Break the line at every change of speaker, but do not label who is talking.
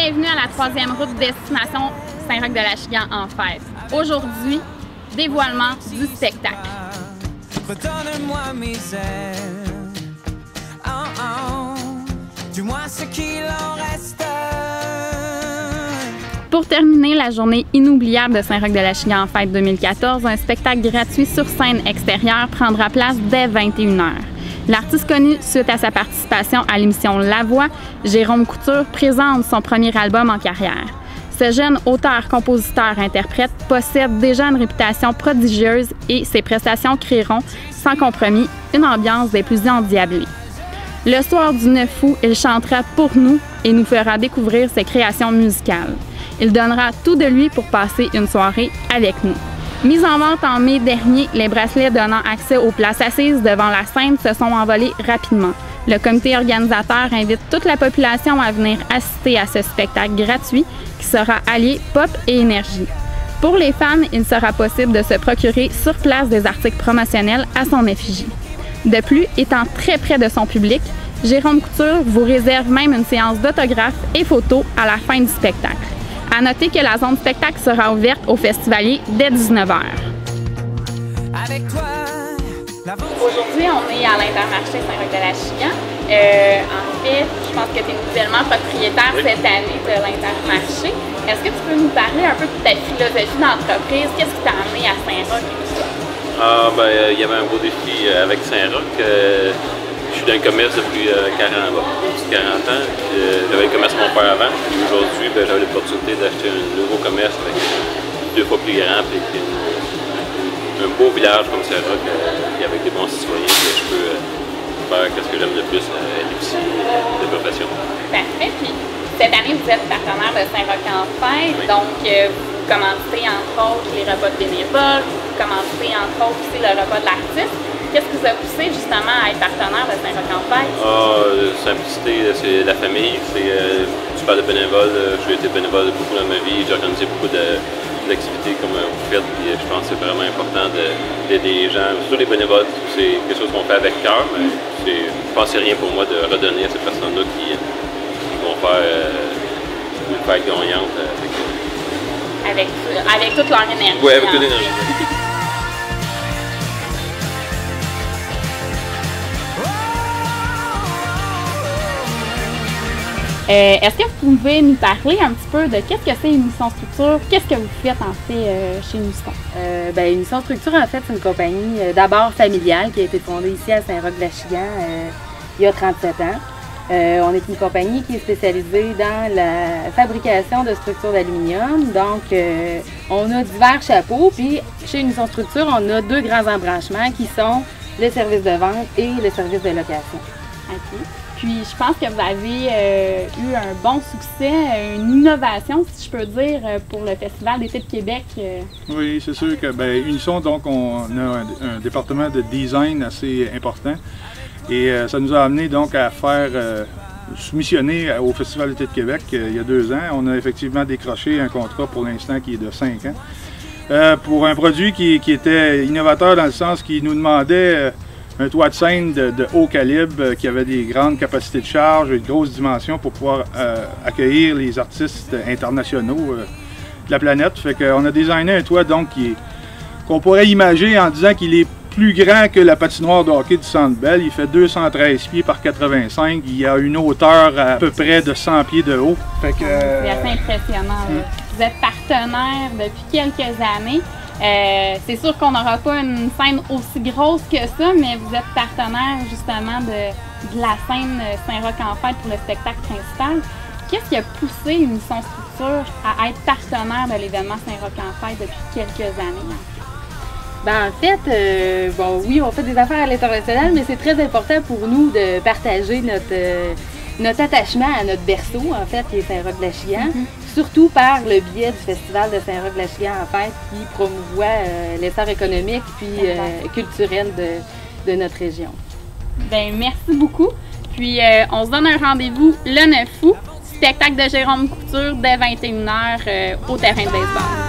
Bienvenue à la 3e route destination Saint-Roch-de-Lachiguan en fête. Aujourd'hui, dévoilement du spectacle.
Redonne-moi mes ailes. Oh, oh. Dis-moi ce qu'il en reste.
Pour terminer la journée inoubliable de Saint-Roch-de-Lachiguan en fête 2014, un spectacle gratuit sur scène extérieure prendra place dès 21h. L'artiste connu suite à sa participation à l'émission La Voix, Jérôme Couture, présente son premier album en carrière. Ce jeune auteur, compositeur, interprète possède déjà une réputation prodigieuse et ses prestations créeront, sans compromis, une ambiance des plus endiablées. Le soir du 9 août, il chantera pour nous et nous fera découvrir ses créations musicales. Il donnera tout de lui pour passer une soirée avec nous. Mis en vente en mai dernier, les bracelets donnant accès aux places assises devant la scène se sont envolés rapidement. Le comité organisateur invite toute la population à venir assister à ce spectacle gratuit qui sera allié pop et énergie. Pour les fans, il sera possible de se procurer sur place des articles promotionnels à son effigie. De plus, étant très près de son public, Jérôme Couture vous réserve même une séance d'autographes et photos à la fin du spectacle. À noter que la zone spectacle sera ouverte aux festivaliers dès 19h. Aujourd'hui, on est à l'Intermarché Saint-Roch-de-Lachiguan. En fait, je pense que tu es nouvellement propriétaire cette année de l'Intermarché. Est-ce que tu peux nous parler un peu de ta philosophie d'entreprise? Qu'est-ce qui t'a amené à Saint-Roch?
Il y avait un beau défi avec Saint-Roch. Je suis dans le commerce depuis 40 ans. J'avais le commerce de mon père avant. Aujourd'hui, j'avais l'opportunité d'acheter un nouveau commerce avec 2 fois plus grand et un beau village comme Saint-Roch avec des bons citoyens. Je peux faire ce que j'aime le plus, l'épicerie de profession.
Parfait. Puis cette année, vous êtes partenaire de Saint-Roch en fête. Oui. Donc, vous commandez entre autres les repas de bénévoles, vous commandez entre autres aussi le repas de l'artiste. Qu'est-ce qui vous a poussé justement à être partenaire de Saint-Roch en fête?
Simplicité, c'est la famille, tu parles de bénévoles, j'ai été bénévole beaucoup dans ma vie, j'ai organisé beaucoup d'activités comme vous faites, puis je pense que c'est vraiment important d'aider les gens, surtout les bénévoles, c'est quelque chose qu'on fait avec cœur, mais je pense que c'est rien pour moi de redonner à ces personnes-là qui vont faire une fête gagnante
avec toute leur énergie.
Oui, avec toute l'énergie.
Est-ce que vous pouvez nous parler un petit peu de qu'est-ce que c'est Unisson Structure? Qu'est-ce que vous faites en fait chez Unisson?
Unisson Structure, en fait, c'est une compagnie d'abord familiale qui a été fondée ici à Saint-Roch-de-Lachiguan il y a 37 ans. On est une compagnie qui est spécialisée dans la fabrication de structures d'aluminium. Donc, on a divers chapeaux. Puis, chez Unisson Structure, on a 2 grands embranchements qui sont le service de vente et le service de location.
OK. Puis, je pense que vous avez eu un bon succès, une innovation, si je peux dire, pour le Festival d'été de Québec.
Oui, c'est sûr que Unisson, donc, on a un département de design assez important. Et ça nous a amené donc à faire soumissionner au Festival d'été de Québec il y a 2 ans. On a effectivement décroché un contrat pour l'instant qui est de 5 ans. Pour un produit qui était innovateur dans le sens qu'il nous demandait un toit de scène de haut calibre qui avait des grandes capacités de charge et de grosses dimensions pour pouvoir accueillir les artistes internationaux de la planète. Fait qu'on a designé un toit donc qu'on pourrait imaginer en disant qu'il est plus grand que la patinoire de hockey du Centre Bell. Il fait 213 pieds par 85. Il y a une hauteur à peu près de 100 pieds de haut.
C'est assez impressionnant. Vous êtes partenaire depuis quelques années. C'est sûr qu'on n'aura pas une scène aussi grosse que ça, mais vous êtes partenaire justement de la scène Saint-Roch en fête pour le spectacle principal. Qu'est-ce qui a poussé Unisson Structure à être partenaire de l'événement Saint-Roch en fête depuis quelques années?
En fait, oui, on fait des affaires à l'international, mais c'est très important pour nous de partager notre attachement à notre berceau, en fait, qui est Saint-Roch-de-Lachiguan, surtout par le biais du Festival de Saint-Roch-de-Lachiguan, en fait, qui promouvoit l'essor économique puis culturel de notre région.
Merci beaucoup. Puis, on se donne un rendez-vous le 9 août, spectacle de Jérôme Couture dès 21h au terrain de baseball.